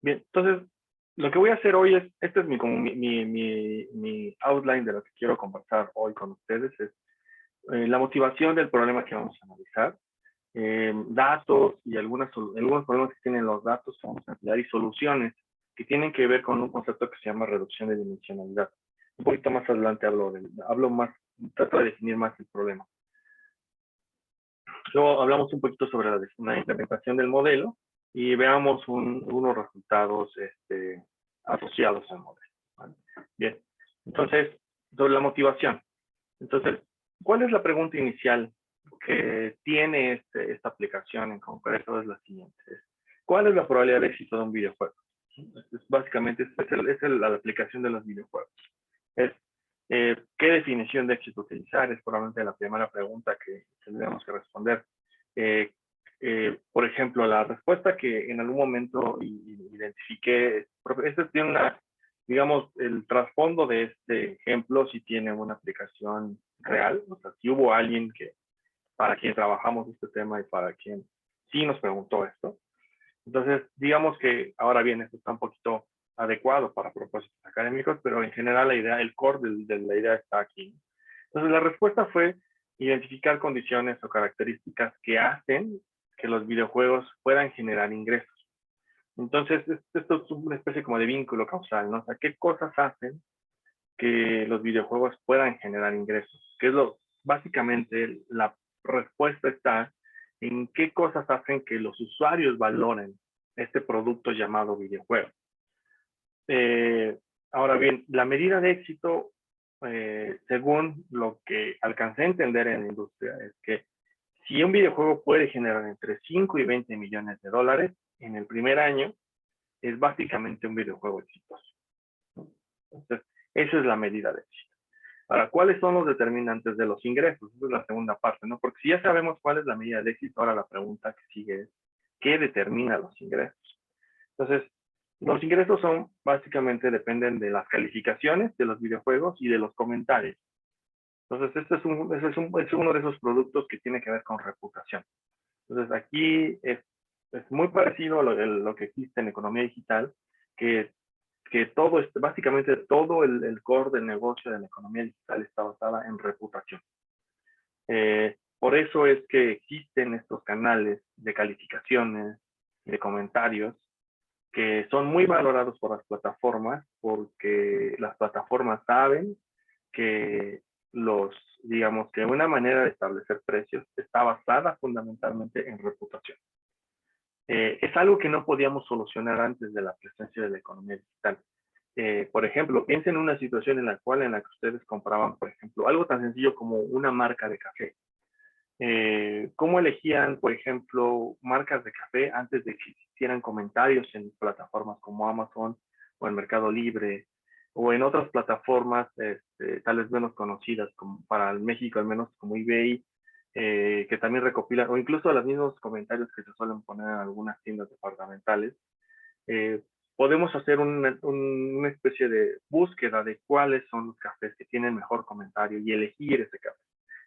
Bien, entonces, lo que voy a hacer hoy es, este es como mi outline de lo que quiero conversar hoy con ustedes, es la motivación del problema que vamos a analizar, datos y algunos problemas que tienen los datos que vamos a emplear y soluciones que tienen que ver con un concepto que se llama reducción de dimensionalidad. Un poquito más adelante trato de definir más el problema. Luego hablamos un poquito sobre la implementación del modelo y veamos unos resultados asociados al modelo. ¿Vale? Bien, entonces, sobre la motivación. Entonces, ¿cuál es la pregunta inicial que tiene esta aplicación en concreto? Es la siguiente. ¿Cuál es la probabilidad de éxito de un videojuego? Básicamente, es la aplicación de los videojuegos. Es ¿qué definición de éxito utilizar? Es probablemente la primera pregunta que tendríamos que responder. Por ejemplo, la respuesta que en algún momento identifiqué, este tiene digamos, el trasfondo de este ejemplo sí tiene una aplicación real, o sea, si hubo alguien para quien trabajamos este tema y para quien sí nos preguntó esto. Entonces, digamos que ahora bien, esto está un poquito adecuado para propósitos académicos, pero en general el core de la idea está aquí. Entonces, la respuesta fue identificar condiciones o características que hacen que los videojuegos puedan generar ingresos. Entonces, esto es una especie como de vínculo causal, ¿no? O sea, ¿qué cosas hacen que los videojuegos puedan generar ingresos? Que es básicamente la respuesta está en qué cosas hacen que los usuarios valoren este producto llamado videojuego. Ahora bien, la medida de éxito, según lo que alcancé a entender en la industria, es que si un videojuego puede generar entre 5 y 20 millones de dólares en el primer año, es básicamente un videojuego exitoso. Entonces, esa es la medida de éxito. Ahora, ¿cuáles son los determinantes de los ingresos? Esa es la segunda parte, ¿no? Porque si ya sabemos cuál es la medida de éxito, ahora la pregunta que sigue es, ¿qué determina los ingresos? Entonces, los ingresos básicamente dependen de las calificaciones de los videojuegos y de los comentarios. Entonces, este es uno de esos productos que tiene que ver con reputación. Entonces, aquí es muy parecido a lo que existe en economía digital, que básicamente todo el core del negocio de la economía digital está basada en reputación. Por eso es que existen estos canales de calificaciones, de comentarios, que son muy valorados por las plataformas, porque las plataformas saben que digamos que una manera de establecer precios está basada fundamentalmente en reputación. Es algo que no podíamos solucionar antes de la presencia de la economía digital. Por ejemplo, piensen en una situación en la que ustedes compraban, por ejemplo, algo tan sencillo como una marca de café. ¿Cómo elegían, por ejemplo, marcas de café antes de que existieran comentarios en plataformas como Amazon o en Mercado Libre o en otras plataformas tal vez menos conocidas, como para el México al menos, como eBay, que también recopilan, o incluso los mismos comentarios que se suelen poner en algunas tiendas departamentales? Podemos hacer una especie de búsqueda de cuáles son los cafés que tienen mejor comentario y elegir ese café.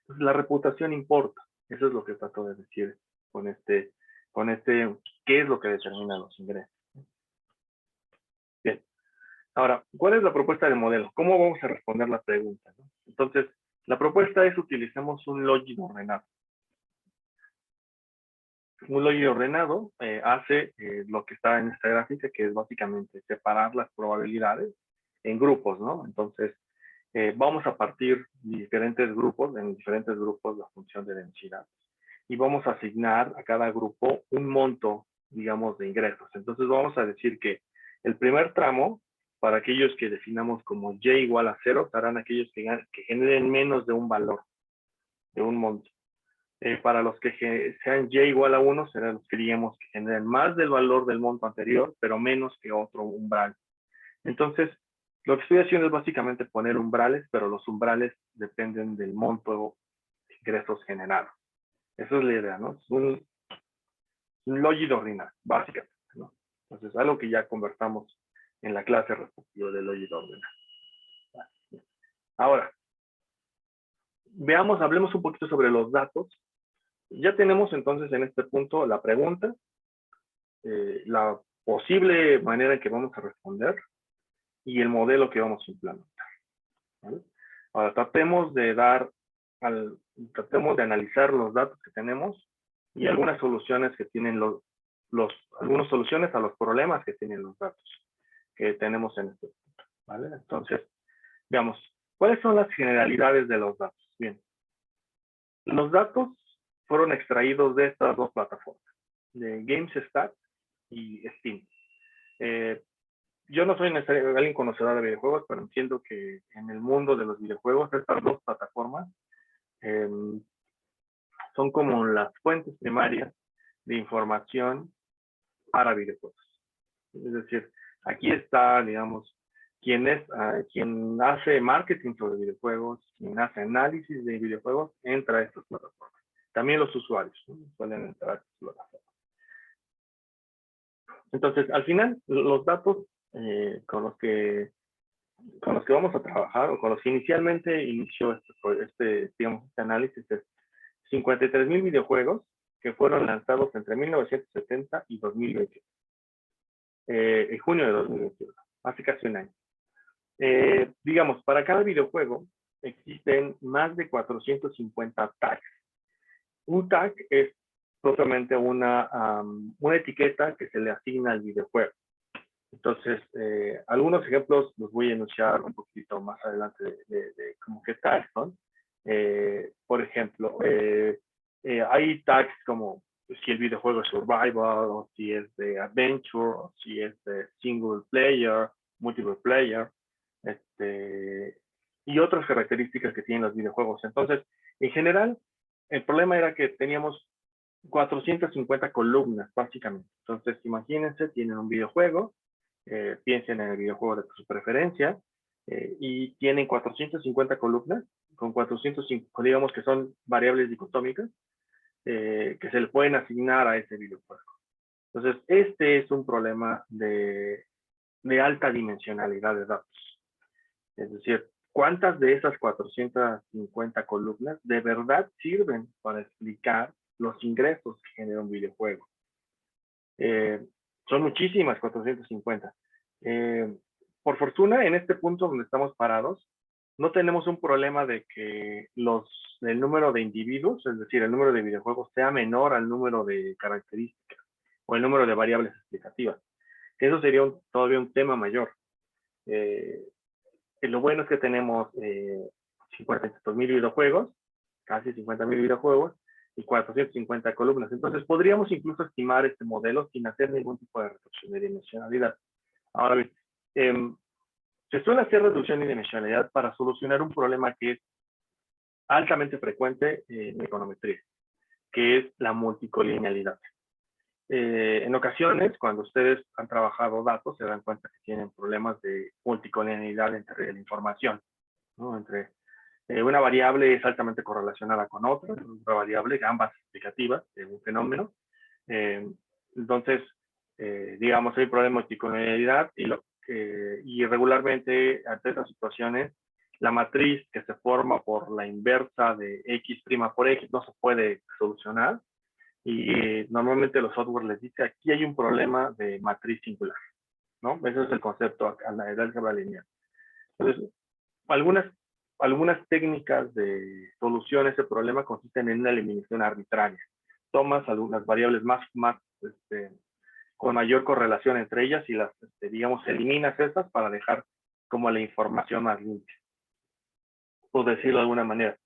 Entonces, la reputación importa. Eso es lo que trato de decir con qué es lo que determina los ingresos. Bien. Ahora, ¿cuál es la propuesta del modelo? ¿Cómo vamos a responder la pregunta? ¿No? Entonces, la propuesta es utilicemos un login ordenado. Un login ordenado hace lo que está en esta gráfica, que es básicamente separar las probabilidades en grupos, ¿no? Entonces, vamos a partir en diferentes grupos la función de densidad. Y vamos a asignar a cada grupo un monto, digamos, de ingresos. Entonces vamos a decir que el primer tramo, para aquellos que definamos como y igual a 0, serán aquellos que generen menos de un valor, de un monto. Para los que sean y igual a 1, serán los que diríamos que generen más del valor del monto anterior, pero menos que otro umbral. Entonces, lo que estoy haciendo es básicamente poner umbrales, pero los umbrales dependen del monto de ingresos generados. Esa es la idea, ¿no? Es un login ordinal, básicamente, ¿no? Entonces, algo que ya conversamos en la clase respectiva del login ordinal. Ahora, hablemos un poquito sobre los datos. Ya tenemos entonces en este punto la pregunta, posible manera en que vamos a responder y el modelo que vamos a implementar, ¿vale? Ahora, tratemos de analizar los datos que tenemos y algunas soluciones que tienen algunas soluciones a los problemas que tienen los datos que tenemos en este punto, ¿vale? Entonces, veamos, ¿cuáles son las generalidades de los datos? Bien, los datos fueron extraídos de estas dos plataformas, de GamesStat y Steam. Yo no soy necesariamente alguien conocedor de videojuegos, pero entiendo que en el mundo de los videojuegos estas dos plataformas son como las fuentes primarias de información para videojuegos. Es decir, aquí está, digamos, quien hace marketing sobre videojuegos, quien hace análisis de videojuegos, entra a estas plataformas. También los usuarios, ¿no?, pueden entrar a estas plataformas. Entonces, al final, los datos con los que vamos a trabajar, o con los que inicialmente inició este análisis, es 53,000 videojuegos que fueron lanzados entre 1970 y 2021. En junio de 2021, hace casi un año. Digamos, para cada videojuego existen más de 450 tags. Un tag es propiamente una etiqueta que se le asigna al videojuego. Entonces, algunos ejemplos los voy a enunciar un poquito más adelante de como qué tags son. Por ejemplo, hay tags como si el videojuego es survival, o si es de adventure, o si es de single player, multiple player, y otras características que tienen los videojuegos. Entonces, en general, el problema era que teníamos 450 columnas, básicamente. Entonces, imagínense, tienen un videojuego, piensen en el videojuego de su preferencia, y tienen 450 columnas, con 405, digamos que son variables dicotómicas, que se le pueden asignar a ese videojuego. Entonces, este es un problema de alta dimensionalidad de datos. Es decir, ¿cuántas de esas 450 columnas de verdad sirven para explicar los ingresos que genera un videojuego? Son muchísimas, 450. Por fortuna, en este punto donde estamos parados, no tenemos un problema de que el número de individuos, es decir, el número de videojuegos, sea menor al número de características o el número de variables explicativas. Eso sería todavía un tema mayor. Lo bueno es que tenemos 52,000 videojuegos, casi 50,000 videojuegos, y 450 columnas. Entonces, podríamos incluso estimar este modelo sin hacer ningún tipo de reducción de dimensionalidad. Ahora bien, se suele hacer reducción de dimensionalidad para solucionar un problema que es altamente frecuente en econometría, que es la multicolinealidad. En ocasiones, cuando ustedes han trabajado datos, se dan cuenta que tienen problemas de multicolinealidad entre la información, ¿no? Entre una variable es altamente correlacionada con otra variable, ambas explicativas de un fenómeno. Entonces, digamos, hay un problema de multicolinealidad y regularmente, ante estas situaciones, la matriz que se forma por la inversa de x' por x no se puede solucionar. Y normalmente los software les dice, aquí hay un problema de matriz singular, ¿no? Ese es el concepto de álgebra lineal. Entonces, algunas técnicas de solución a ese problema consisten en una eliminación arbitraria. Tomas algunas variables con mayor correlación entre ellas y las, digamos, eliminas esas para dejar como la información más limpia, por decirlo de alguna manera.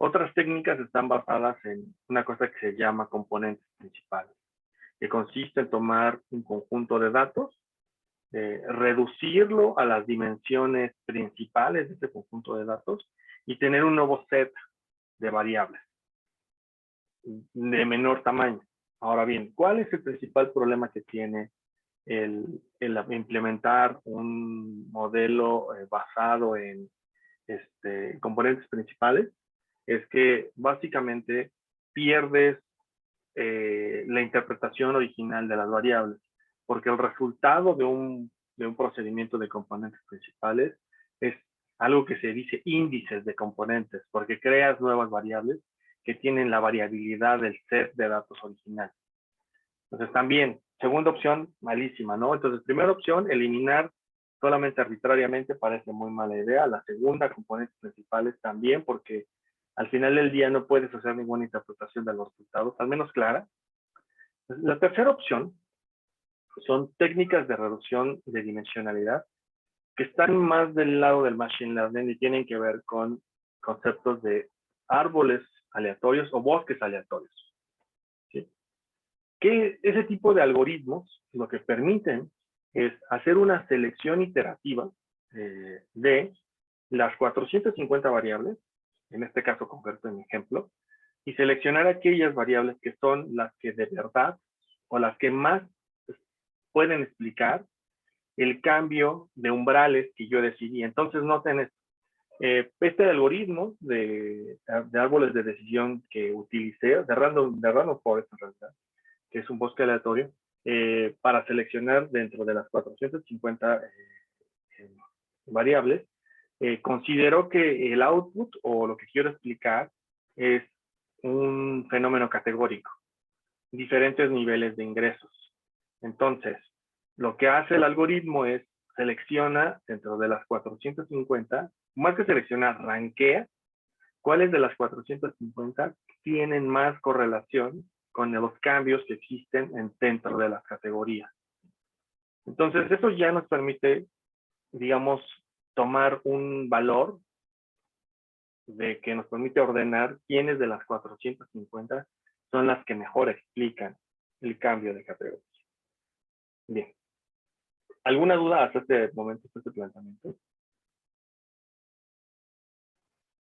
Otras técnicas están basadas en una cosa que se llama componentes principales, que consiste en tomar un conjunto de datos, reducirlo a las dimensiones principales de ese conjunto de datos y tener un nuevo set de variables de menor tamaño. Ahora bien, ¿cuál es el principal problema que tiene el implementar un modelo basado en componentes principales? Es que básicamente pierdes la interpretación original de las variables, porque el resultado de un procedimiento de componentes principales es algo que se dice índices de componentes, porque creas nuevas variables que tienen la variabilidad del set de datos original. Entonces también segunda opción, malísima, ¿no? Entonces, primera opción, eliminar solamente arbitrariamente parece muy mala idea. La segunda, componentes principales también, porque al final del día no puedes hacer ninguna interpretación de los resultados, al menos clara. La tercera opción son técnicas de reducción de dimensionalidad que están más del lado del machine learning y tienen que ver con conceptos de árboles aleatorios o bosques aleatorios. ¿Sí? Que ese tipo de algoritmos lo que permiten es hacer una selección iterativa de las 450 variables, en este caso concreto en mi ejemplo, y seleccionar aquellas variables que son las que de verdad o las que más pueden explicar el cambio de umbrales que yo decidí. Entonces, noten esto. Este algoritmo de árboles de decisión que utilicé, de random forest en realidad, que es un bosque aleatorio, para seleccionar dentro de las 450 variables, considero que el output o lo que quiero explicar es un fenómeno categórico, diferentes niveles de ingresos. Entonces, lo que hace el algoritmo es selecciona dentro de las 450, más que seleccionar, rankea cuáles de las 450 tienen más correlación con los cambios que existen dentro de las categorías. Entonces, eso ya nos permite, digamos, tomar un valor de que nos permite ordenar quiénes de las 450 son las que mejor explican el cambio de categoría. Bien. ¿Alguna duda hasta este momento, hasta este planteamiento?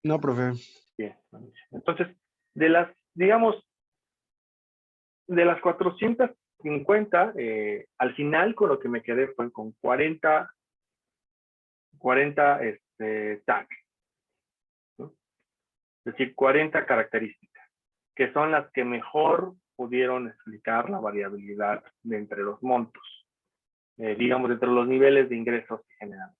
No, profe. Bien. Entonces, de las, digamos, de las 450, al final con lo que me quedé fue con 40 tags, ¿no? Es decir, 40 características, que son las que mejor pudieron explicar la variabilidad de entre los montos, digamos, entre los niveles de ingresos que generamos.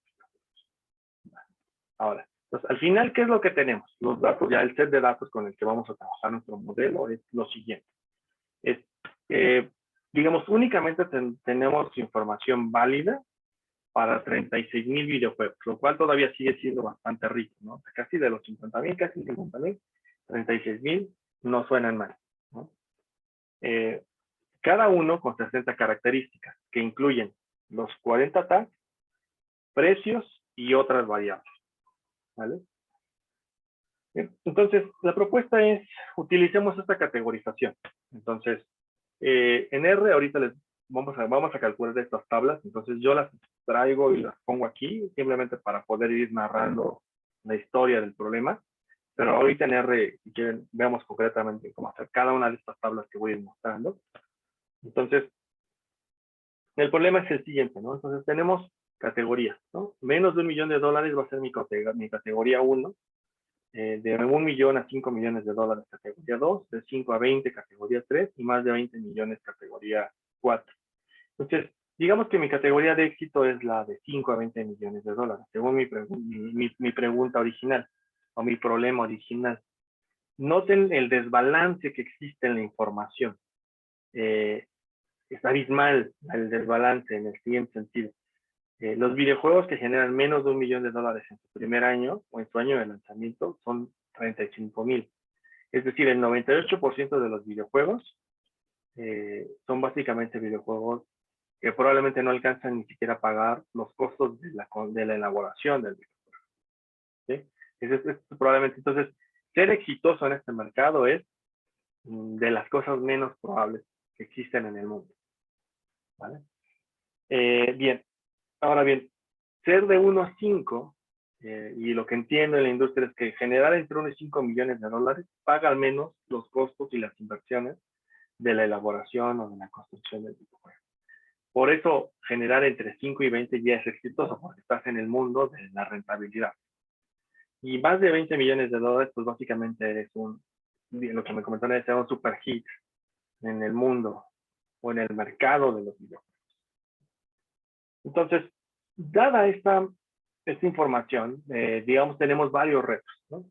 Ahora, pues, al final, ¿qué es lo que tenemos? Los datos, ya el set de datos con el que vamos a trabajar nuestro modelo es lo siguiente. Es, digamos, únicamente tenemos información válida para 36,000 videojuegos, lo cual todavía sigue siendo bastante rico, ¿no? Casi de los 50,000, casi 50,000, 36,000 no suenan mal, ¿no? Cada uno con 60 características que incluyen los 40 tags, precios y otras variables, ¿vale? Entonces, la propuesta es, utilicemos esta categorización. Entonces, en R ahorita les vamos a calcular estas tablas, entonces yo las traigo y las pongo aquí, simplemente para poder ir narrando la historia del problema, pero ahorita en R, si quieren, veamos concretamente cómo hacer cada una de estas tablas que voy a ir mostrando. Entonces, el problema es el siguiente, ¿no? Entonces tenemos categorías, ¿no? Menos de $1,000,000 va a ser mi categoría 1, de 1,000,000 a 5 millones de dólares categoría 2, de 5 a 20 categoría 3 y más de 20 millones categoría 4. Entonces, digamos que mi categoría de éxito es la de 5 a 20 millones de dólares, según mi pregunta original o mi problema original. Noten el desbalance que existe en la información. Es abismal el desbalance en el siguiente sentido. Los videojuegos que generan menos de $1,000,000 en su primer año o en su año de lanzamiento son 35,000. Es decir, el 98% de los videojuegos son básicamente videojuegos que probablemente no alcanzan ni siquiera a pagar los costos de la elaboración del videojuego. ¿Sí? Es probablemente, entonces, ser exitoso en este mercado es de las cosas menos probables que existen en el mundo. ¿Vale? Bien, ahora bien, ser de 1 a 5, y lo que entiendo en la industria es que generar entre 1 y 5 millones de dólares paga al menos los costos y las inversiones de la elaboración o de la construcción del videojuego. Por eso, generar entre 5 y 20 ya es exitoso, porque estás en el mundo de la rentabilidad. Y más de 20 millones de dólares, pues básicamente eres lo que me comentaron, es un super hit en el mundo o en el mercado de los videojuegos. Entonces, dada esta información, digamos, tenemos varios retos, ¿no?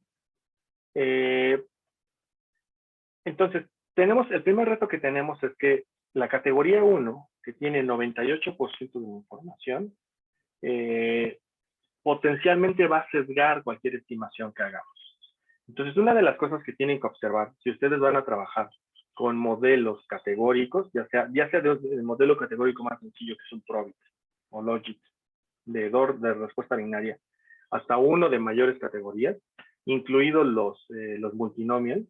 Entonces, el primer reto que tenemos es que la categoría 1, que tiene 98% de la información, potencialmente va a sesgar cualquier estimación que hagamos. Entonces, una de las cosas que tienen que observar, si ustedes van a trabajar con modelos categóricos, ya sea del modelo categórico más sencillo, que es un Probit o Logit, de respuesta binaria, hasta uno de mayores categorías, incluidos los multinomials,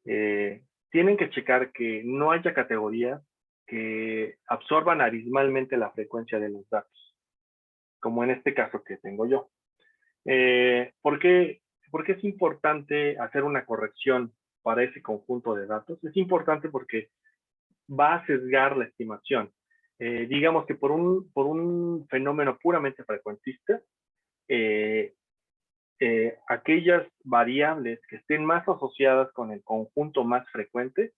tienen que checar que no haya categorías que absorban abismalmente la frecuencia de los datos, como en este caso que tengo yo. ¿Por qué es importante hacer una corrección para ese conjunto de datos? Es importante porque va a sesgar la estimación. Digamos que por un fenómeno puramente frecuentista, aquellas variables que estén más asociadas con el conjunto más frecuente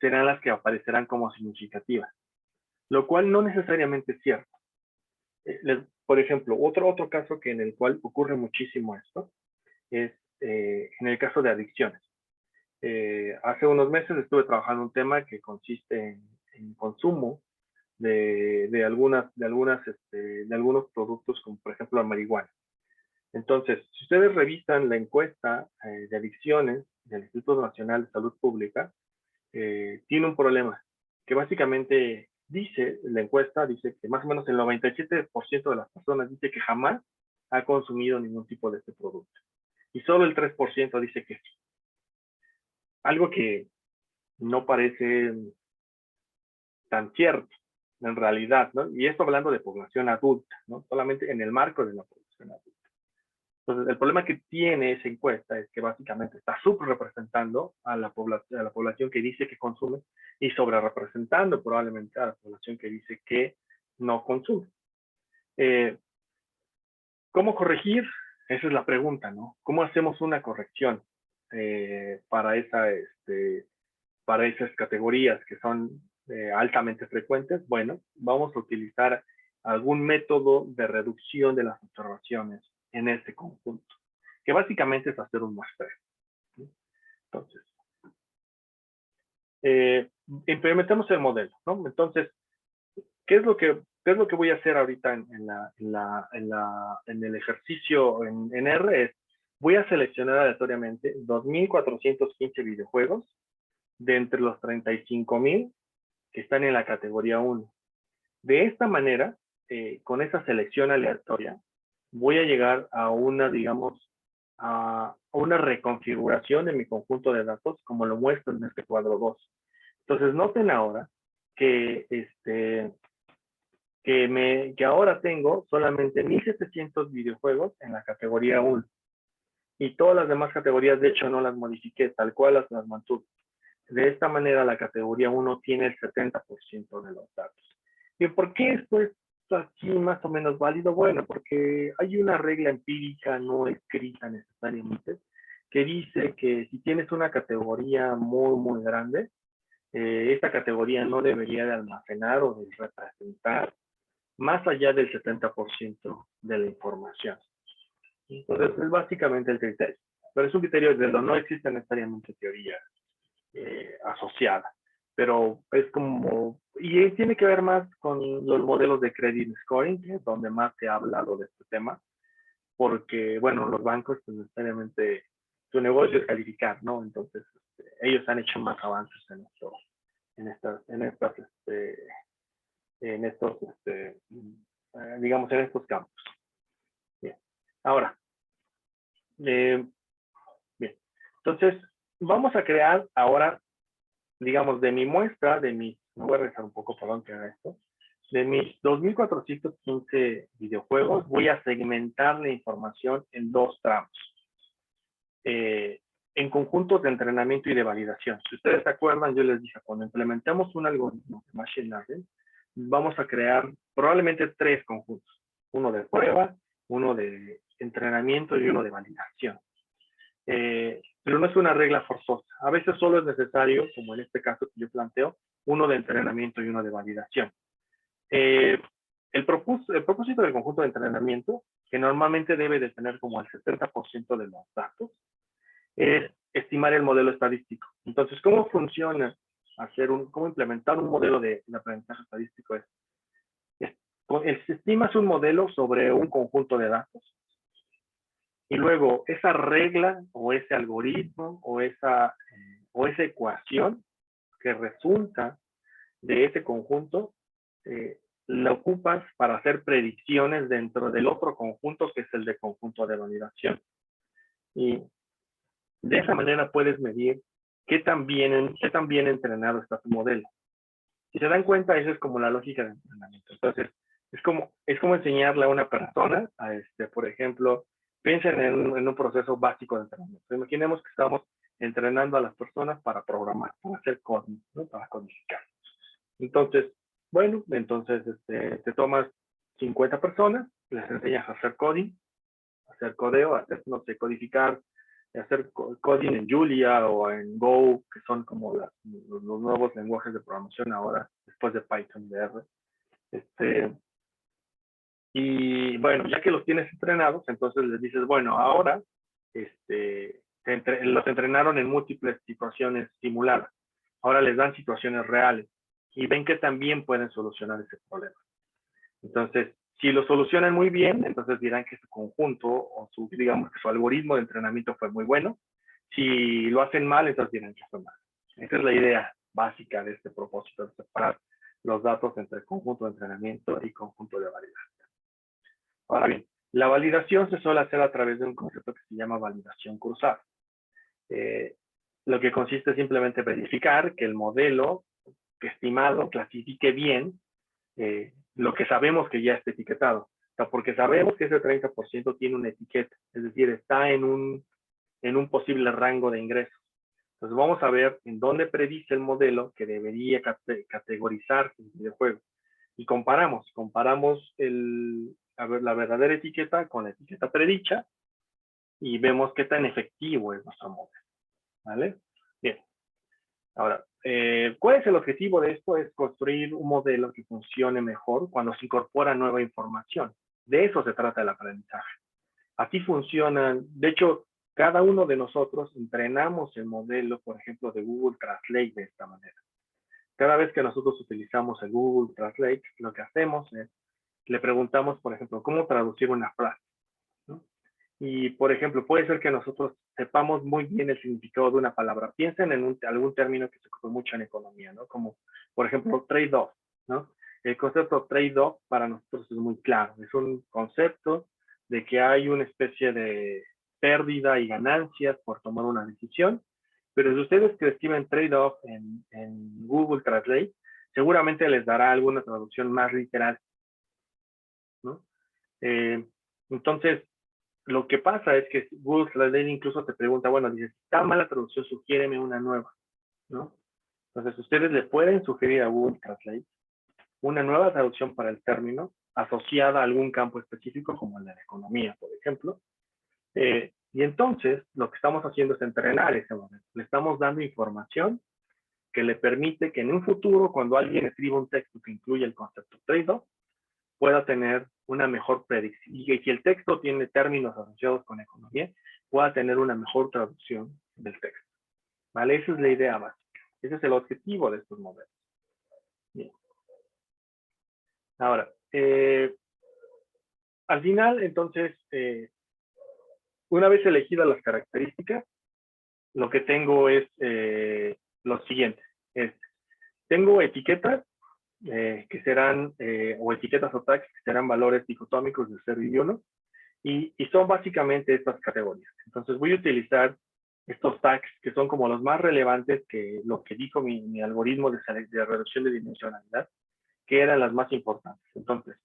serán las que aparecerán como significativas, lo cual no necesariamente es cierto. Por ejemplo, otro caso en el cual ocurre muchísimo esto es en el caso de adicciones. Hace unos meses estuve trabajando un tema que consiste en consumo de algunos productos, como por ejemplo la marihuana. Entonces, si ustedes revisan la encuesta de adicciones del Instituto Nacional de Salud Pública, tiene un problema, que básicamente la encuesta dice que más o menos el 97% de las personas dice que jamás ha consumido ningún tipo de este producto. Y solo el 3% dice que sí. Algo que no parece tan cierto en realidad, ¿no? Y esto hablando de población adulta, ¿no? Solamente en el marco de la población adulta. Entonces, el problema que tiene esa encuesta es que básicamente está súper representando a la población que dice que consume y sobre representando probablemente a la población que dice que no consume. ¿Cómo corregir? Esa es la pregunta, ¿no? ¿Cómo hacemos una corrección para esas categorías que son altamente frecuentes? Bueno, vamos a utilizar algún método de reducción de las observaciones en ese conjunto, que básicamente es hacer un muestreo. Entonces, implementamos el modelo, ¿no? Entonces, ¿qué es lo que voy a hacer ahorita en el ejercicio en R? Voy a seleccionar aleatoriamente 2,415 videojuegos de entre los 35,000 que están en la categoría 1. De esta manera, con esa selección aleatoria, voy a llegar a una reconfiguración de mi conjunto de datos, como lo muestro en este cuadro 2. Entonces, noten ahora que ahora tengo solamente 1,700 videojuegos en la categoría 1. Y todas las demás categorías, de hecho, no las modifiqué, tal cual las mantuve. De esta manera, la categoría 1 tiene el 70% de los datos. ¿Y por qué esto es aquí más o menos válido? Bueno, porque hay una regla empírica no escrita necesariamente que dice que si tienes una categoría muy, muy grande, esta categoría no debería de almacenar o de representar más allá del 70% de la información. Entonces, es básicamente el criterio. Pero es un criterio de lo no existe necesariamente teoría asociada. Pero es como, y tiene que ver más con los modelos de credit scoring, que es donde más se ha hablado de este tema, porque, bueno, los bancos, pues necesariamente, su negocio es calificar, ¿no? Entonces, ellos han hecho más avances digamos, en estos campos. Bien. Ahora, bien. Entonces, vamos a crear ahora, digamos, de mi muestra, me voy a regresar un poco, perdón que haga esto, de mis 2,415 videojuegos, voy a segmentar la información en 2 tramos. En conjuntos de entrenamiento y de validación. Si ustedes se acuerdan, yo les dije, cuando implementamos un algoritmo de Machine Learning, vamos a crear probablemente 3 conjuntos. Uno de prueba, uno de entrenamiento y uno de validación. Pero no es una regla forzosa. A veces solo es necesario, como en este caso que yo planteo, uno de entrenamiento y uno de validación. El propósito del conjunto de entrenamiento, que normalmente debe de tener como el 70% de los datos, es estimar el modelo estadístico. Entonces, ¿cómo funciona cómo implementar un modelo de aprendizaje estadístico estimas un modelo sobre un conjunto de datos y luego esa regla o ese algoritmo o esa ecuación que resulta de ese conjunto la ocupas para hacer predicciones dentro del otro conjunto que es el de conjunto de validación. Y de esa manera puedes medir qué tan bien entrenado está tu modelo. Si se dan cuenta, esa es como la lógica de entrenamiento. Entonces, es como enseñarle a una persona, por ejemplo, piensen en un proceso básico de entrenamiento. Imaginemos que estamos entrenando a las personas para programar, para hacer código, ¿no? Para codificar. Entonces, bueno, te tomas 50 personas, les enseñas a hacer coding, a hacer codeo, a hacer, no sé, codificar, hacer coding en Julia o en Go, que son como los nuevos lenguajes de programación ahora, después de Python, de R. Y bueno, ya que los tienes entrenados, entonces les dices, bueno, ahora los entrenaron en múltiples situaciones simuladas. Ahora les dan situaciones reales y ven que también pueden solucionar ese problema. Entonces, si lo solucionan muy bien, entonces dirán que su conjunto o digamos que su algoritmo de entrenamiento fue muy bueno. Si lo hacen mal, entonces dirán que fue mal. Esa es la idea básica de este propósito, de separar los datos entre conjunto de entrenamiento y conjunto de validación. Ahora bien, la validación se suele hacer a través de un concepto que se llama validación cruzada. Lo que consiste simplemente en verificar que el modelo estimado clasifique bien lo que sabemos que ya está etiquetado. O sea, porque sabemos que ese 30% tiene una etiqueta, es decir, está en un posible rango de ingresos. Entonces vamos a ver en dónde predice el modelo que debería categorizar el videojuego. Y comparamos la verdadera etiqueta con la etiqueta predicha y vemos qué tan efectivo es nuestro modelo. ¿Vale? Bien. Ahora, ¿cuál es el objetivo de esto? Es construir un modelo que funcione mejor cuando se incorpora nueva información. De eso se trata el aprendizaje. Así funcionan, de hecho, cada uno de nosotros entrenamos el modelo, por ejemplo, de Google Translate de esta manera. Cada vez que nosotros utilizamos el Google Translate, lo que hacemos es, le preguntamos, por ejemplo, ¿cómo traducir una frase? ¿No? Y, por ejemplo, puede ser que nosotros sepamos muy bien el significado de una palabra. Piensen en algún término que se ocupa mucho en economía, ¿no? Como, por ejemplo, trade-off, ¿no? El concepto trade-off para nosotros es muy claro. Es un concepto de que hay una especie de pérdida y ganancias por tomar una decisión. Pero si ustedes que escriben trade-off en Google Translate, seguramente les dará alguna traducción más literal, ¿no? Entonces, lo que pasa es que Google Translate incluso te pregunta, bueno, dice, si está mala traducción, sugiéreme una nueva, ¿no? Entonces, ustedes le pueden sugerir a Google Translate una nueva traducción para el término asociada a algún campo específico, como el de la economía, por ejemplo. Y entonces, lo que estamos haciendo es entrenar ese modelo. Le estamos dando información que le permite que en un futuro, cuando alguien escriba un texto que incluya el concepto trade-off, pueda tener una mejor predicción. Y que si el texto tiene términos asociados con economía, pueda tener una mejor traducción del texto. ¿Vale? Esa es la idea básica. Ese es el objetivo de estos modelos. Bien. Ahora, al final, entonces, una vez elegidas las características, lo que tengo es lo siguiente. Tengo etiquetas que serán, o etiquetas o tags que serán valores dicotómicos de 0 y 1, y son básicamente estas categorías. Entonces voy a utilizar estos tags que son como los más relevantes que lo que dijo mi algoritmo de reducción de dimensionalidad, que eran las más importantes. Entonces,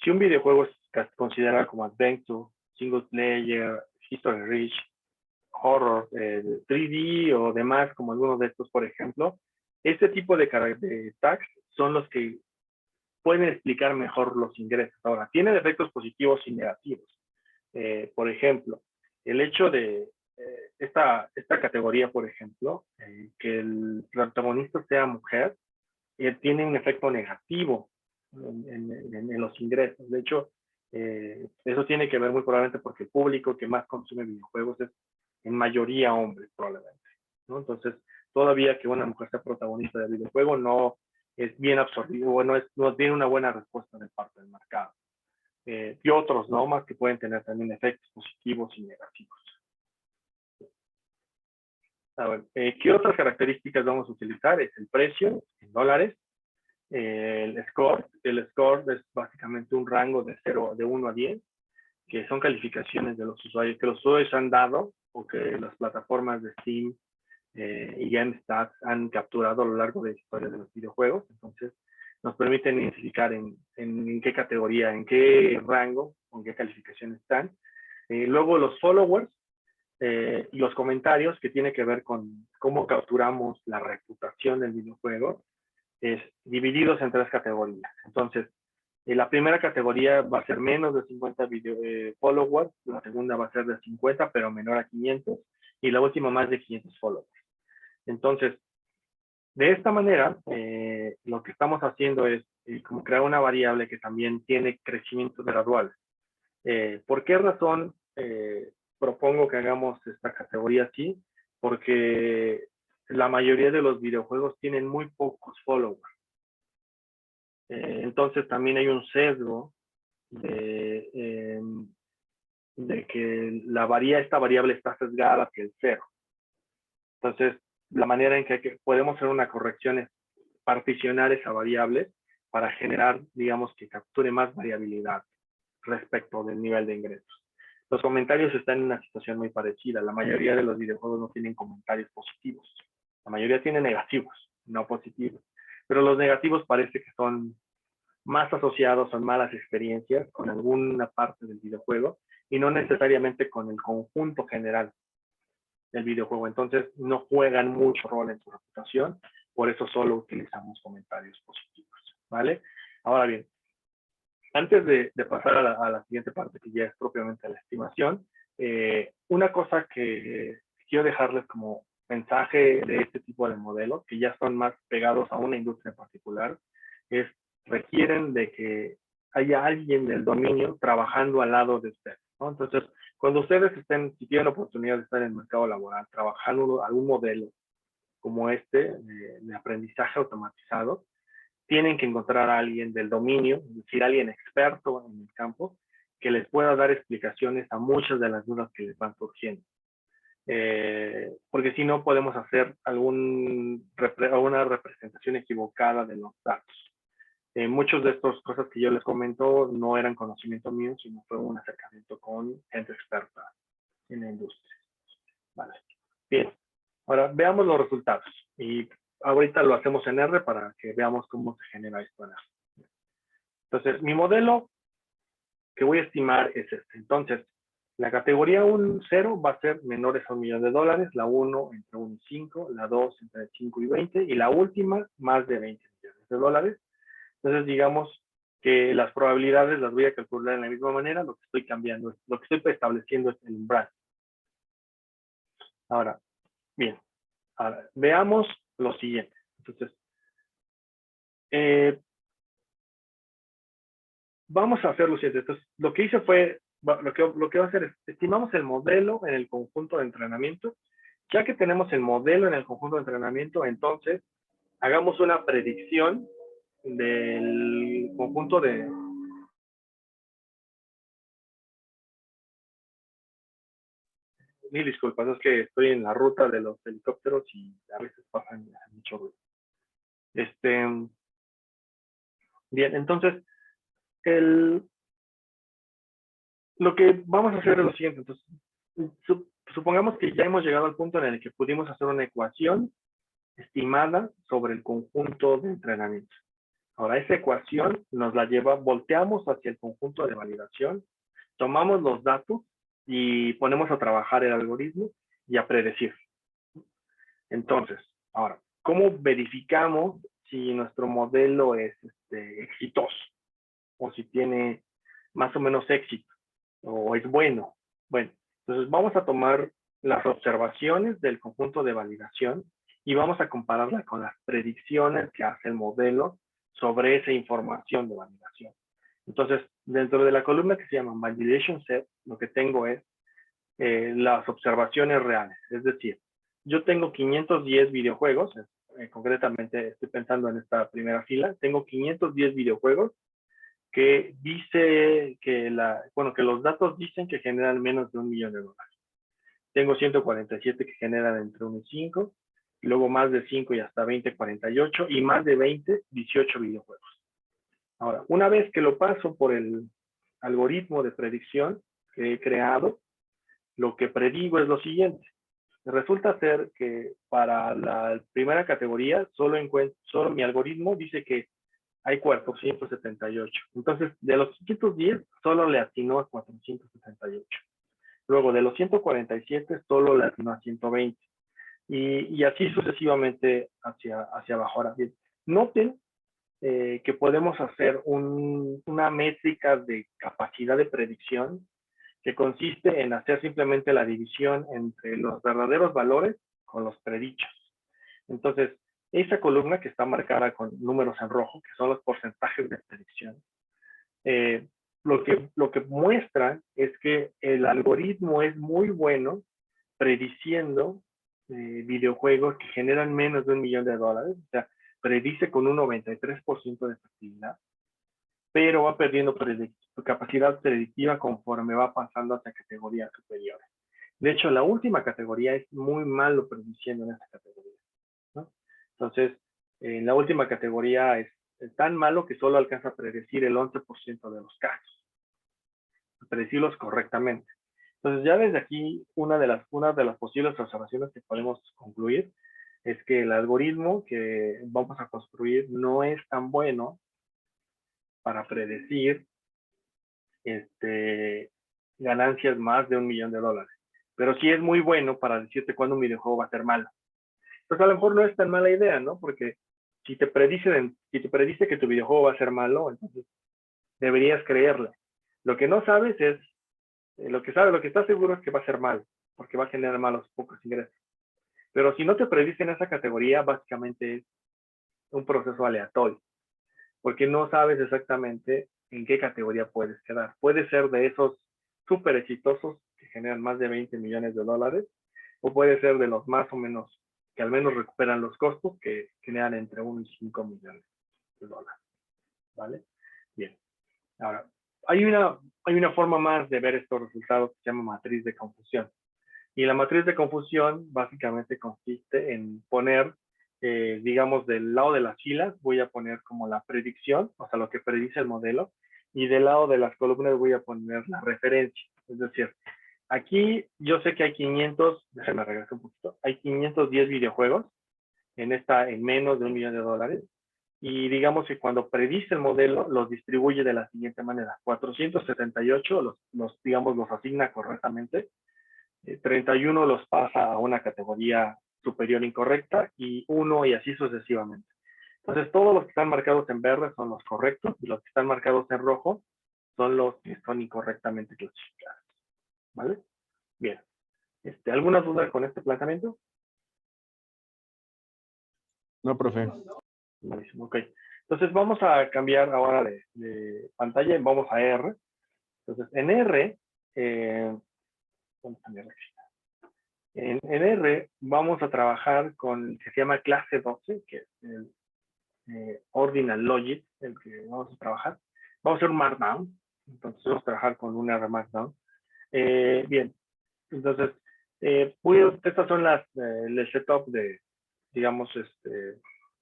si un videojuego es considerado como adventure, single player, history rich, horror, 3D o demás, como algunos de estos, por ejemplo, este tipo de tags son los que pueden explicar mejor los ingresos. Ahora, tienen efectos positivos y negativos. Por ejemplo, el hecho de esta categoría, por ejemplo, que el protagonista sea mujer, tiene un efecto negativo en los ingresos. De hecho, eso tiene que ver muy probablemente porque el público que más consume videojuegos es en mayoría hombres, probablemente, ¿no? Entonces, todavía que una mujer sea protagonista del videojuego no es bien absorbido, o no tiene una buena respuesta de parte del mercado. Y otros, ¿no? Más que pueden tener también efectos positivos y negativos. A ver, ¿qué otras características vamos a utilizar? Es el precio en dólares, el score. El score es básicamente un rango de 1 a 10, que son calificaciones de los usuarios, que los usuarios han dado o que las plataformas de Steam y GameStats han capturado a lo largo de la historia de los videojuegos. Entonces, nos permiten identificar en qué categoría, en qué rango, con qué calificación están. Luego, los followers y los comentarios, que tiene que ver con cómo capturamos la reputación del videojuego, es divididos en 3 categorías. Entonces, la primera categoría va a ser menos de 50 followers, la segunda va a ser de 50, pero menor a 500, y la última más de 500 followers. Entonces, de esta manera, lo que estamos haciendo es como crear una variable que también tiene crecimiento gradual. ¿Por qué razón propongo que hagamos esta categoría así? Porque la mayoría de los videojuegos tienen muy pocos followers. Entonces también hay un sesgo de que esta variable está sesgada hacia el 0. Entonces, la manera en que podemos hacer una corrección es particionar esa variable para generar, digamos, que capture más variabilidad respecto del nivel de ingresos. Los comentarios están en una situación muy parecida. La mayoría de los videojuegos no tienen comentarios positivos. La mayoría tienen negativos, no positivos. Pero los negativos parece que son más asociados a malas experiencias con alguna parte del videojuego y no necesariamente con el conjunto general del videojuego. Entonces, no juegan mucho rol en su reputación. Por eso solo utilizamos comentarios positivos, ¿vale? Ahora bien, antes de pasar a la siguiente parte, que ya es propiamente la estimación, una cosa que quiero dejarles como mensaje de este tipo de modelos, que ya son más pegados a una industria en particular, es requieren de que haya alguien del dominio trabajando al lado de ustedes, ¿no? Entonces, cuando ustedes si tienen la oportunidad de estar en el mercado laboral, trabajando algún modelo como este, de aprendizaje automatizado, tienen que encontrar a alguien del dominio, es decir, alguien experto en el campo, que les pueda dar explicaciones a muchas de las dudas que les van surgiendo. Porque si no podemos hacer alguna representación equivocada de los datos. Muchos de estas cosas que yo les comento no eran conocimiento mío, sino fue un acercamiento con gente experta en la industria. Vale. Bien, ahora veamos los resultados. Y ahorita lo hacemos en R para que veamos cómo se genera esto en R. Entonces, mi modelo que voy a estimar es este. Entonces, la categoría 0 va a ser menores a $1 millón, la 1 entre 1 y 5, la 2 entre 5 y 20, y la última más de $20 millones. Entonces, digamos que las probabilidades las voy a calcular de la misma manera. Lo que estoy cambiando, lo que estoy estableciendo es el umbral. Ahora, bien, ahora, veamos lo siguiente. Entonces, vamos a hacer lo siguiente. Entonces, lo que hice fue, lo que voy a hacer es, estimamos el modelo en el conjunto de entrenamiento. Ya que tenemos el modelo en el conjunto de entrenamiento, entonces, hagamos una predicción del conjunto de... Mil disculpas, es que estoy en la ruta de los helicópteros y a veces pasan mucho ruido. Bien, entonces, lo que vamos a hacer es lo siguiente. Entonces, supongamos que ya hemos llegado al punto en el que pudimos hacer una ecuación estimada sobre el conjunto de entrenamiento. Ahora, esa ecuación nos la volteamos hacia el conjunto de validación, tomamos los datos y ponemos a trabajar el algoritmo y a predecir. Entonces, ahora, ¿cómo verificamos si nuestro modelo es exitoso o si tiene más o menos éxito o es bueno? Bueno, entonces vamos a tomar las observaciones del conjunto de validación y vamos a compararla con las predicciones que hace el modelo sobre esa información de validación. Entonces, dentro de la columna que se llama Validation Set, lo que tengo es las observaciones reales, es decir, yo tengo 510 videojuegos, concretamente estoy pensando en esta primera fila, tengo 510 videojuegos que dice que que los datos dicen que generan menos de $1 millón. Tengo 147 que generan entre 1 y 5, y luego más de 5 y hasta 20, 48, y más de 20, 18 videojuegos. Ahora, una vez que lo paso por el algoritmo de predicción que he creado, lo que predigo es lo siguiente. Resulta ser que para la primera categoría, solo mi algoritmo dice que hay 478. Entonces, de los 510, solo le atinó a 478. Luego, de los 147, solo le atinó a 120. Y así sucesivamente hacia abajo. Ahora bien, noten que podemos hacer una métrica de capacidad de predicción que consiste en hacer simplemente la división entre los verdaderos valores con los predichos. Entonces, esa columna que está marcada con números en rojo, que son los porcentajes de predicción, lo que muestra es que el algoritmo es muy bueno prediciendo videojuegos que generan menos de $1 millón. O sea, predice con un 93% de efectividad, pero va perdiendo su capacidad predictiva conforme va pasando hacia categorías superiores. De hecho, la última categoría es muy malo prediciendo en esa categoría, ¿no? Entonces, en la última categoría es tan malo que solo alcanza a predecir el 11% de los casos, predecirlos correctamente. Entonces, ya desde aquí, una de las posibles observaciones que podemos concluir es que el algoritmo que vamos a construir no es tan bueno para predecir ganancias más de $1 millón. Pero sí es muy bueno para decirte cuándo un videojuego va a ser malo. Entonces, a lo mejor no es tan mala idea, ¿no? Porque si te predice que tu videojuego va a ser malo, entonces deberías creerle. Lo que no sabes es, lo que estás seguro es que va a ser malo, porque va a generar malos pocos ingresos. Pero si no te predice en esa categoría, básicamente es un proceso aleatorio, porque no sabes exactamente en qué categoría puedes quedar. Puede ser de esos súper exitosos que generan más de $20 millones, o puede ser de los más o menos, que al menos recuperan los costos, que generan entre 1 y 5 millones de dólares. ¿Vale? Bien. Ahora, hay una forma más de ver estos resultados que se llama matriz de confusión. Y la matriz de confusión básicamente consiste en poner, digamos, del lado de las filas voy a poner como la predicción, o sea, lo que predice el modelo, y del lado de las columnas voy a poner la referencia. Es decir, aquí yo sé que hay 500, déjame regresar un poquito, hay 510 videojuegos en menos de $1 millón. Y digamos que cuando predice el modelo, los distribuye de la siguiente manera. 478 digamos, los asigna correctamente. 31 los pasa a una categoría superior incorrecta y 1 y así sucesivamente. Entonces, todos los que están marcados en verde son los correctos y los que están marcados en rojo son los que son incorrectamente clasificados. ¿Vale? Bien. ¿Alguna duda con este planteamiento? No, profe. Buenísimo, ok. Entonces, vamos a cambiar ahora de pantalla y vamos a R. Entonces, en R, vamos a cambiar aquí. En R vamos a trabajar con el que se llama clase 12, que es el Ordinal Logic, el que vamos a trabajar. Vamos a hacer un Markdown, entonces vamos a trabajar con un R Markdown. Bien, entonces, estas son el setup de, digamos,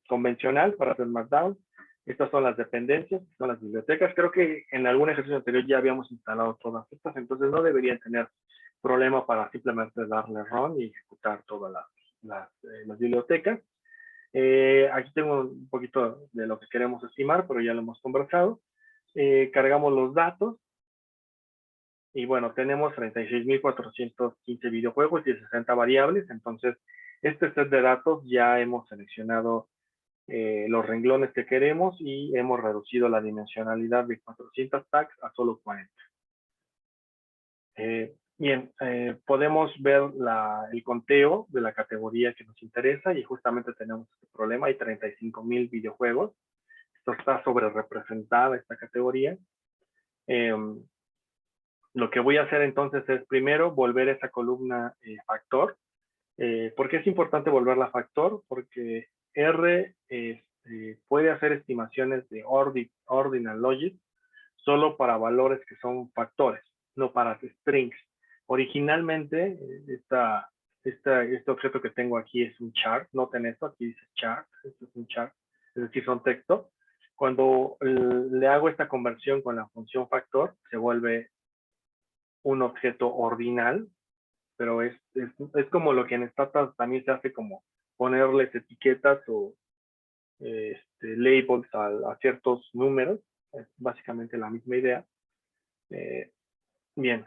convencional para hacer Markdown. Estas son las dependencias, son las bibliotecas. Creo que en algún ejercicio anterior ya habíamos instalado todas estas, entonces no deberían tener problema para simplemente darle run y ejecutar todas las bibliotecas. Aquí tengo un poquito de lo que queremos estimar, pero ya lo hemos conversado. Cargamos los datos. Y bueno, tenemos 36.415 videojuegos y 60 variables. Entonces, este set de datos ya hemos seleccionado los renglones que queremos y hemos reducido la dimensionalidad de 400 tags a solo 40. Bien, podemos ver el conteo de la categoría que nos interesa y justamente tenemos este problema. Hay 35.000 videojuegos. Esto está sobre representada esta categoría. Lo que voy a hacer entonces es primero volver esa columna factor ¿Por qué es importante volverla factor? Porque R puede hacer estimaciones de ordinal logic solo para valores que son factores, no para strings. Originalmente, este objeto que tengo aquí es un chart. Noten esto, aquí dice chart, esto es un chart, es decir, son texto. Cuando le hago esta conversión con la función factor, se vuelve un objeto ordinal, pero es como lo que en Stata también se hace, como ponerles etiquetas o labels a ciertos números. Es básicamente la misma idea. Bien,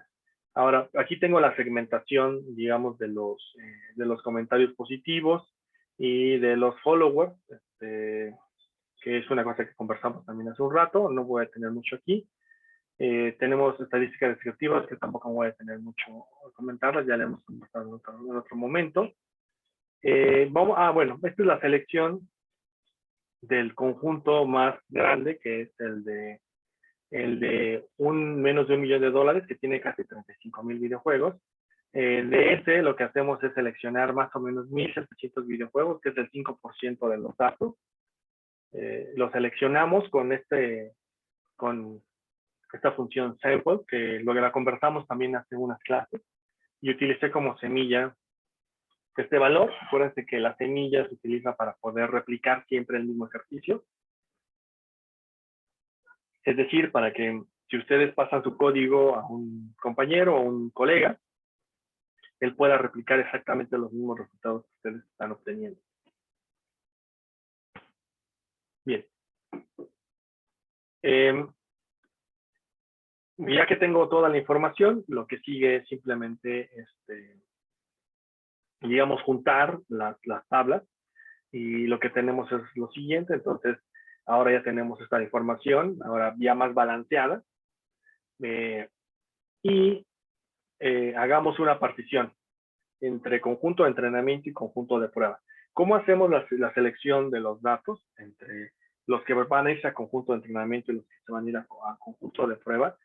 ahora aquí tengo la segmentación, digamos, de los comentarios positivos y de los followers, que es una cosa que conversamos también hace un rato. No voy a tener mucho aquí. Tenemos estadísticas descriptivas que tampoco voy a tener mucho a comentarlas, ya le hemos conversado en otro momento. Bueno, esta es la selección del conjunto más grande, que es el de menos de $1 millón, que tiene casi 35,000 videojuegos. De ese, lo que hacemos es seleccionar más o menos 1,700 videojuegos, que es el 5% de los datos. Lo seleccionamos con esta función sample, que luego la conversamos también hace unas clases, y utilicé como semilla este valor. Acuérdense que la semilla se utiliza para poder replicar siempre el mismo ejercicio. Es decir, para que si ustedes pasan su código a un compañero o un colega, él pueda replicar exactamente los mismos resultados que ustedes están obteniendo. Bien. Ya que tengo toda la información, lo que sigue es simplemente, digamos, juntar las tablas, y lo que tenemos es lo siguiente. Entonces, ahora ya tenemos esta información, ahora ya más balanceada, y hagamos una partición entre conjunto de entrenamiento y conjunto de prueba. ¿Cómo hacemos la selección de los datos entre los que van a irse a conjunto de entrenamiento y los que se van a ir a conjunto de prueba?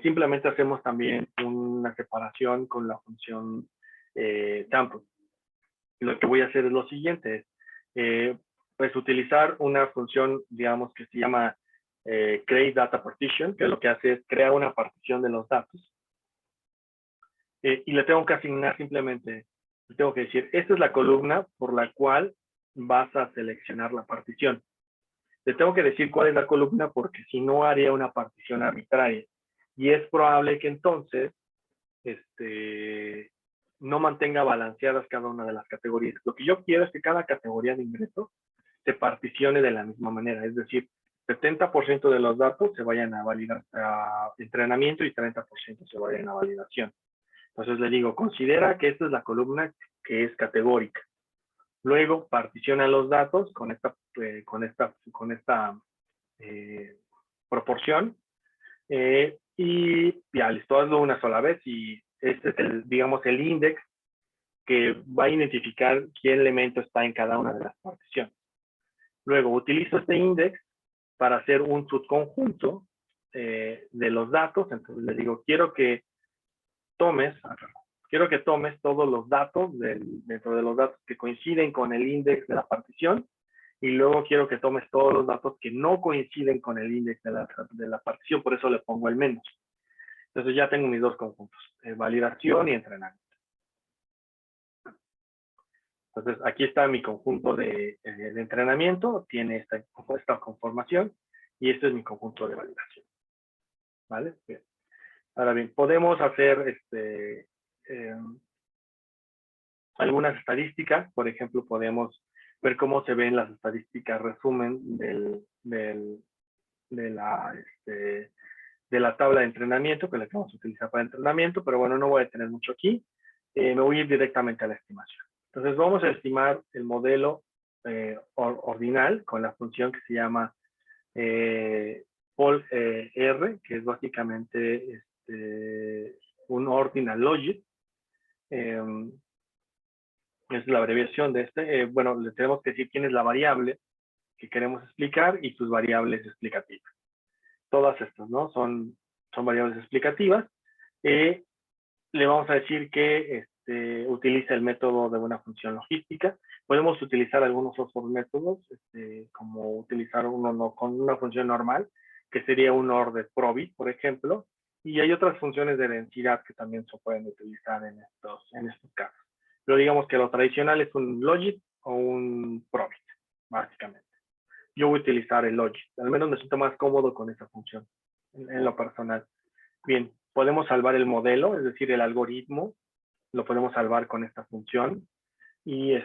Simplemente hacemos también una separación con la función sample. Lo que voy a hacer es lo siguiente, pues utilizar una función, digamos, que se llama create data partition, que lo que hace es crear una partición de los datos. Y le tengo que asignar simplemente, le tengo que decir, esta es la columna por la cual vas a seleccionar la partición. Le tengo que decir cuál es la columna, porque si no haría una partición arbitraria. Y es probable que entonces no mantenga balanceadas cada una de las categorías. Lo que yo quiero es que cada categoría de ingreso se particione de la misma manera. Es decir, 70% de los datos se vayan a validar a entrenamiento y 30% se vayan a validación. Entonces le digo, considera que esta es la columna que es categórica. Luego particiona los datos con esta proporción, y ya, listo, hazlo una sola vez, y este es digamos, el índice que va a identificar qué elemento está en cada una de las particiones. Luego utilizo este índice para hacer un subconjunto de los datos. Entonces le digo, quiero que tomes todos los datos dentro de los datos que coinciden con el índice de la partición, y luego quiero que tomes todos los datos que no coinciden con el índice de la partición, por eso le pongo el menos. Entonces ya tengo mis dos conjuntos, validación y entrenamiento. Entonces aquí está mi conjunto de entrenamiento, tiene esta conformación, y este es mi conjunto de validación. ¿Vale? Bien. Ahora bien, podemos hacer algunas estadísticas. Por ejemplo, podemos ver cómo se ven las estadísticas resumen de la tabla de entrenamiento, que la vamos a utilizar para entrenamiento, pero bueno, no voy a tener mucho aquí. Me voy a ir directamente a la estimación. Entonces vamos a estimar el modelo ordinal con la función que se llama pol R, que es básicamente un ordinal logic. Es la abreviación de bueno, le tenemos que decir quién es la variable que queremos explicar y sus variables explicativas. Todas estas, ¿no? Son variables explicativas. Le vamos a decir que utiliza el método de una función logística. Podemos utilizar algunos otros métodos, como utilizar uno no, con una función normal, que sería un OR de Probit, por ejemplo, y hay otras funciones de densidad que también se pueden utilizar en estos casos. Pero digamos que lo tradicional es un logit o un Probit, básicamente. Yo voy a utilizar el logit, al menos me siento más cómodo con esa función, en lo personal. Bien, podemos salvar el modelo, es decir, el algoritmo, lo podemos salvar con esta función, y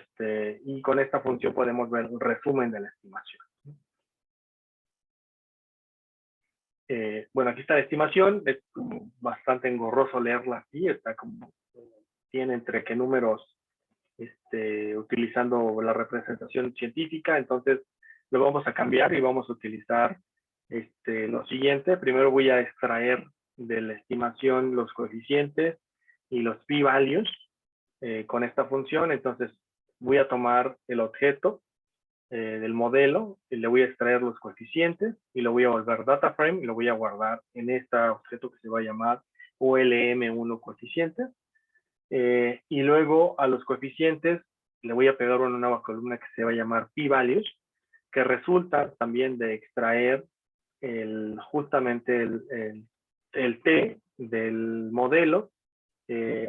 con esta función podemos ver un resumen de la estimación. Bueno, aquí está la estimación, es bastante engorroso leerla así, está como, tiene entre qué números, utilizando la representación científica, entonces lo vamos a cambiar y vamos a utilizar lo siguiente. Primero voy a extraer de la estimación los coeficientes y los p-values con esta función, entonces voy a tomar el objeto del modelo, y le voy a extraer los coeficientes y lo voy a volver data frame y lo voy a guardar en este objeto que se va a llamar OLM1 coeficientes. Y luego a los coeficientes le voy a pegar una nueva columna que se va a llamar p-values, que resulta también de extraer justamente el t del modelo,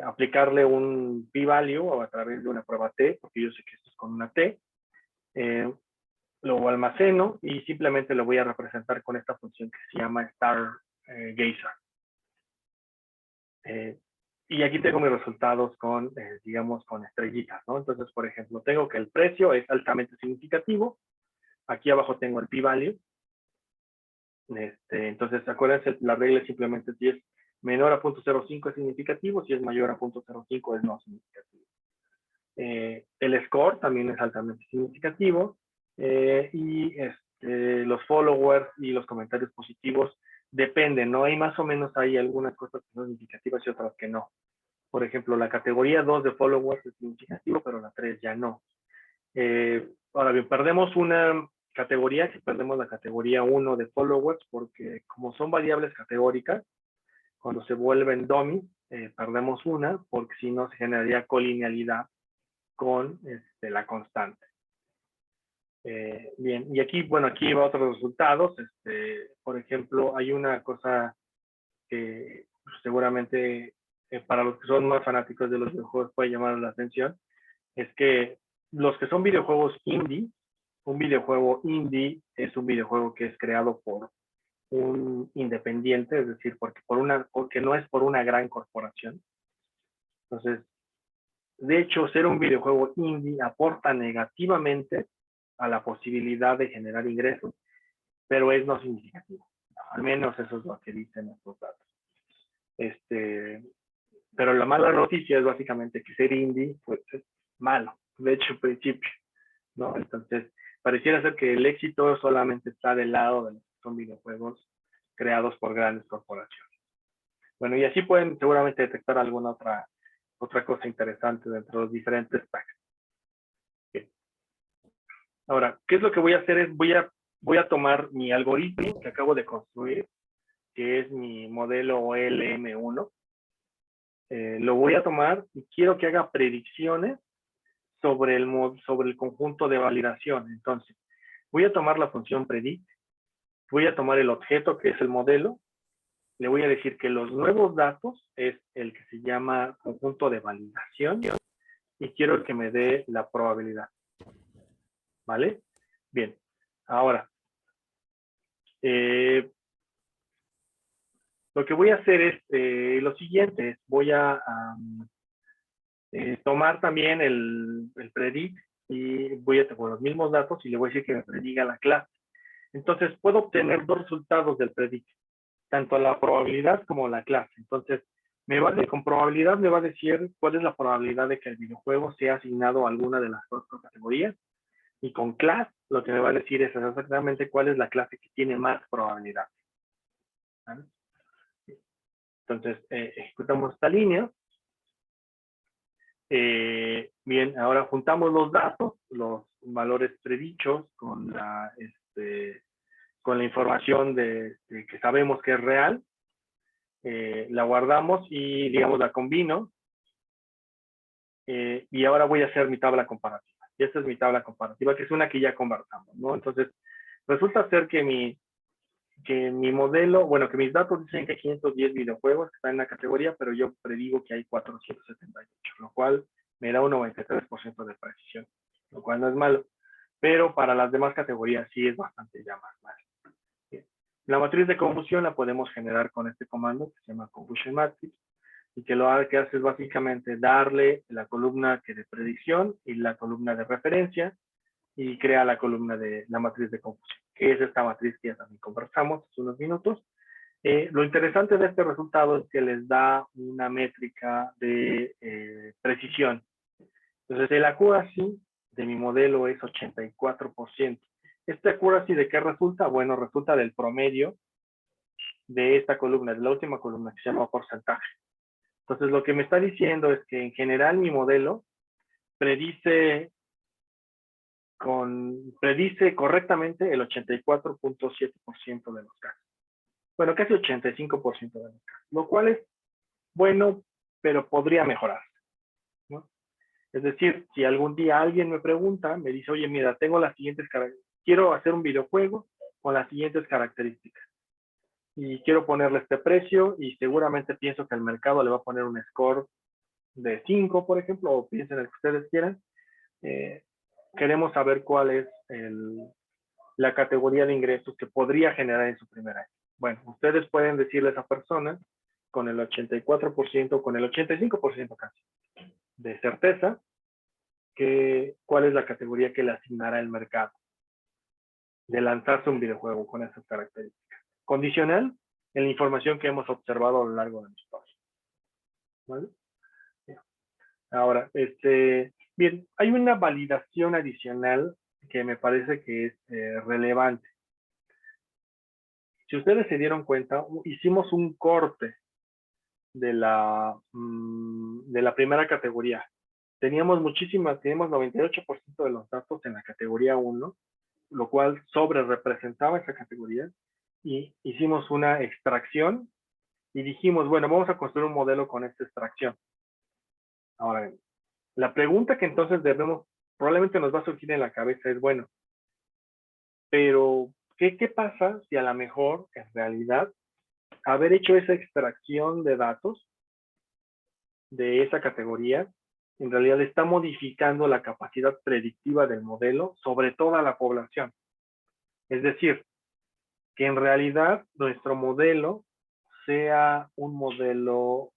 aplicarle un p-value a través de una prueba t, porque yo sé que esto es con una t, lo almaceno y simplemente lo voy a representar con esta función que se llama Stargazer. Y aquí tengo mis resultados con, digamos, con estrellitas, ¿no? Entonces, por ejemplo, tengo que el precio es altamente significativo. Aquí abajo tengo el p-value. Entonces, acuérdense, la regla es simplemente si es menor a 0.05 es significativo, si es mayor a 0.05 es no significativo. El score también es altamente significativo. Y los followers y los comentarios positivos dependen, ¿no? Hay más o menos hay algunas cosas que son significativas y otras que no. Por ejemplo, la categoría 2 de followers es significativo, pero la 3 ya no. Ahora bien, perdemos una categoría, si perdemos la categoría 1 de followers, porque como son variables categóricas, cuando se vuelven dummies, perdemos una, porque si no se generaría colinealidad con la constante. Bien, y aquí, bueno, aquí va otros resultados. Por ejemplo, hay una cosa que seguramente para los que son más fanáticos de los videojuegos puede llamar la atención, es que los que son videojuegos indie, un videojuego indie es un videojuego que es creado por un independiente, es decir, porque no es por una gran corporación. Entonces, de hecho, ser un videojuego indie aporta negativamente a la posibilidad de generar ingresos, pero es no significativo. Al menos eso es lo que dicen estos datos. Pero la mala noticia es básicamente que ser indie pues, es malo, de hecho, en principio, ¿no? Entonces, pareciera ser que el éxito solamente está del lado de los que son videojuegos creados por grandes corporaciones. Bueno, y así pueden seguramente detectar alguna otra cosa interesante dentro de los diferentes packs. Bien. Ahora, ¿qué es lo que voy a hacer? Voy a tomar mi algoritmo que acabo de construir, que es mi modelo OLM1. Lo voy a tomar y quiero que haga predicciones sobre el conjunto de validación. Entonces, voy a tomar la función predict, voy a tomar el objeto que es el modelo, le voy a decir que los nuevos datos es el que se llama conjunto de validación y quiero que me dé la probabilidad. ¿Vale? Bien. Ahora, lo que voy a hacer es lo siguiente, voy a tomar también el predict y voy a tener los mismos datos y le voy a decir que me prediga la clase. Entonces, puedo obtener dos resultados del predict, tanto la probabilidad como la clase. Entonces, con probabilidad me va a decir cuál es la probabilidad de que el videojuego sea asignado a alguna de las dos categorías. Y con class, lo que me va a decir es exactamente cuál es la clase que tiene más probabilidad. ¿Vale? Entonces, ejecutamos esta línea. Bien, ahora juntamos los datos, los valores predichos con la información que sabemos que es real. La guardamos y, digamos, la combino y ahora voy a hacer mi tabla comparativa. Y esta es mi tabla comparativa, que es una que ya conversamos, ¿no? Entonces, resulta ser que mi modelo, bueno, que mis datos dicen que hay 510 videojuegos que están en la categoría, pero yo predigo que hay 478, lo cual me da un 93% de precisión, lo cual no es malo. Pero para las demás categorías sí es bastante ya más malo. La matriz de confusión la podemos generar con este comando que se llama Confusion Matrix, y que lo que hace es básicamente darle la columna que de predicción y la columna de referencia, y crea la columna de la matriz de confusión, que es esta matriz que ya también conversamos hace unos minutos. Lo interesante de este resultado es que les da una métrica de precisión. Entonces, el accuracy de mi modelo es 84%. ¿Este accuracy de qué resulta? Bueno, resulta del promedio de esta columna, de la última columna, que se llama porcentaje. Entonces, lo que me está diciendo es que en general mi modelo predice correctamente el 84.7% de los casos. Bueno, casi 85% de los casos, lo cual es bueno, pero podría mejorar, ¿no? Es decir, si algún día alguien me pregunta, me dice, oye, mira, tengo las siguientes características, quiero hacer un videojuego con las siguientes características y quiero ponerle este precio, y seguramente pienso que el mercado le va a poner un score de 5, por ejemplo, o piensen el que ustedes quieran. Queremos saber cuál es la categoría de ingresos que podría generar en su primer año. Bueno, ustedes pueden decirle a esa persona con el 84%, con el 85% casi, de certeza, cuál es la categoría que le asignará el mercado de lanzarse un videojuego con esas características. Condicional en la información que hemos observado a lo largo de la historia. ¿Vale? Ahora, bien, hay una validación adicional que me parece que es relevante. Si ustedes se dieron cuenta, hicimos un corte de la primera categoría. Teníamos 98% de los datos en la categoría 1, lo cual sobre representaba esa categoría, y hicimos una extracción y dijimos, bueno, vamos a construir un modelo con esta extracción. Ahora, la pregunta que entonces probablemente nos va a surgir en la cabeza es, bueno, pero ¿qué pasa si a lo mejor, en realidad, haber hecho esa extracción de datos de esa categoría, en realidad está modificando la capacidad predictiva del modelo sobre toda la población? Es decir, que en realidad nuestro modelo sea un modelo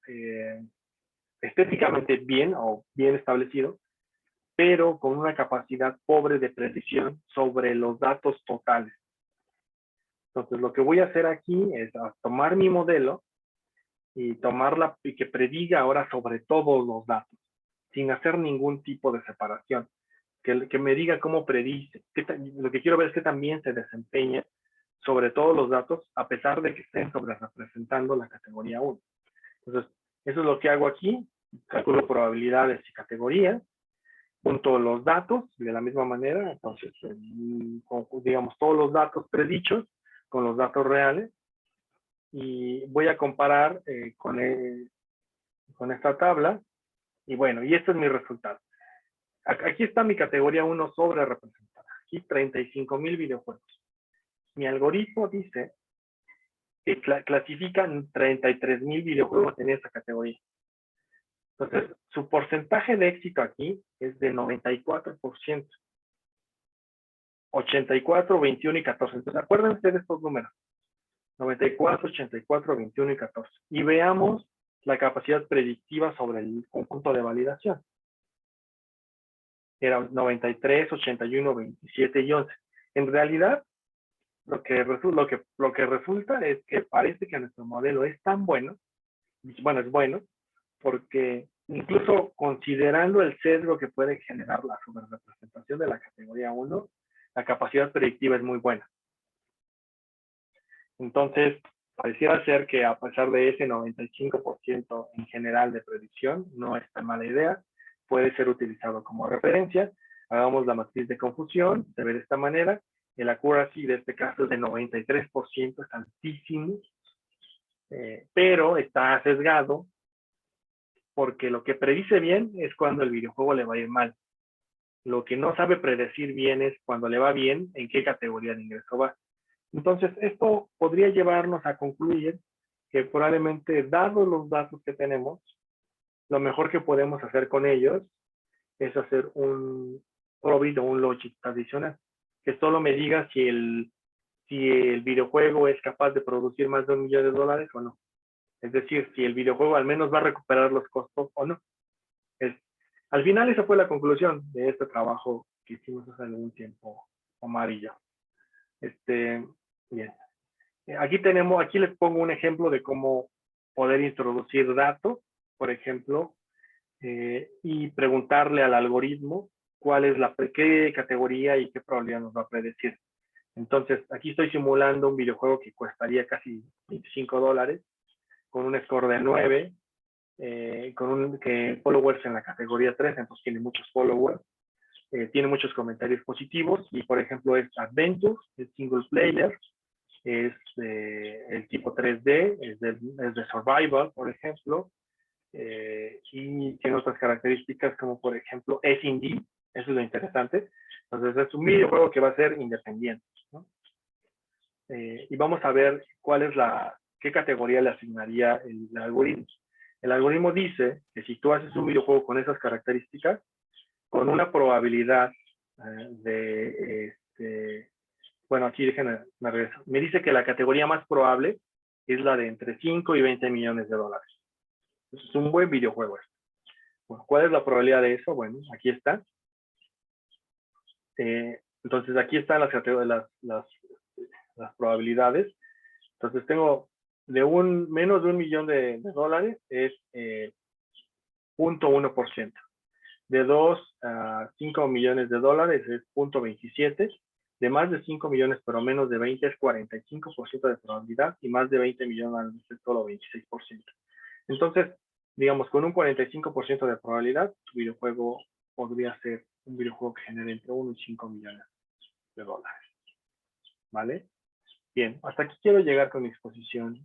estéticamente bien o bien establecido, pero con una capacidad pobre de precisión sobre los datos totales. Entonces, lo que voy a hacer aquí es tomar mi modelo y que prediga ahora sobre todos los datos, sin hacer ningún tipo de separación. Que me diga cómo predice. Lo que quiero ver es que también se desempeña sobre todos los datos, a pesar de que estén sobre representando la categoría 1. Entonces, eso es lo que hago aquí. Calculo probabilidades y categorías, junto los datos de la misma manera. Entonces, digamos, todos los datos predichos con los datos reales, y voy a comparar con esta tabla, y bueno, y este es mi resultado. Aquí está mi categoría 1 sobre representada. Aquí 35,000 videojuegos. Mi algoritmo dice que clasifican 33,000 videojuegos en esa categoría. Entonces, su porcentaje de éxito aquí es de 94%. 84, 21 y 14. Entonces, acuérdense de estos números. 94, 84, 21 y 14. Y veamos la capacidad predictiva sobre el conjunto de validación. Era 93, 81, 27 y 11. En realidad, lo que resulta es que parece que nuestro modelo es tan bueno, es bueno, porque incluso considerando el sesgo que puede generar la subrepresentación de la categoría 1, la capacidad predictiva es muy buena. Entonces, pareciera ser que a pesar de ese 95% en general de predicción, no es tan mala idea, puede ser utilizado como referencia. Hagamos la matriz de confusión, se ve de esta manera. El accuracy de este caso es de 93%, es altísimo, pero está sesgado porque lo que predice bien es cuando el videojuego le va a ir mal. Lo que no sabe predecir bien es cuando le va bien, en qué categoría de ingreso va. Entonces, esto podría llevarnos a concluir que probablemente, dados los datos que tenemos, lo mejor que podemos hacer con ellos es hacer un Probit o un Logic tradicional, que solo me diga si el videojuego es capaz de producir más de $1 millón o no. Es decir, si el videojuego al menos va a recuperar los costos o no. Al final esa fue la conclusión de este trabajo que hicimos hace algún tiempo, Omar y yo. Bien. Aquí les pongo un ejemplo de cómo poder introducir datos, por ejemplo, y preguntarle al algoritmo cuál es qué categoría y qué probabilidad nos va a predecir. Entonces, aquí estoy simulando un videojuego que costaría casi $25, con un score de 9, que followers en la categoría 3, entonces tiene muchos followers, tiene muchos comentarios positivos, y por ejemplo es Adventure, es single player, es el tipo 3D, es de Survival, por ejemplo, y tiene otras características como por ejemplo es indie, eso es lo interesante. Entonces es un videojuego que va a ser independiente, ¿no? Y vamos a ver qué categoría le asignaría el algoritmo. El algoritmo dice que si tú haces un videojuego con esas características, con una probabilidad bueno, aquí déjenme, me regreso. Me dice que la categoría más probable es la de entre 5 y $20 millones. Es un buen videojuego esto. Bueno, ¿cuál es la probabilidad de eso? Bueno, aquí está. Entonces, aquí están las probabilidades. Entonces, tengo menos de $1 millón es 0.1%. De 2 a 5 millones de dólares es 0.27. De más de 5 millones, pero menos de 20 es 45% de probabilidad, y más de 20 millones es solo 26%. Entonces, digamos, con un 45% de probabilidad, tu videojuego podría ser un videojuego que genere entre 1 y 5 millones de dólares. ¿Vale? Bien, hasta aquí quiero llegar con mi exposición.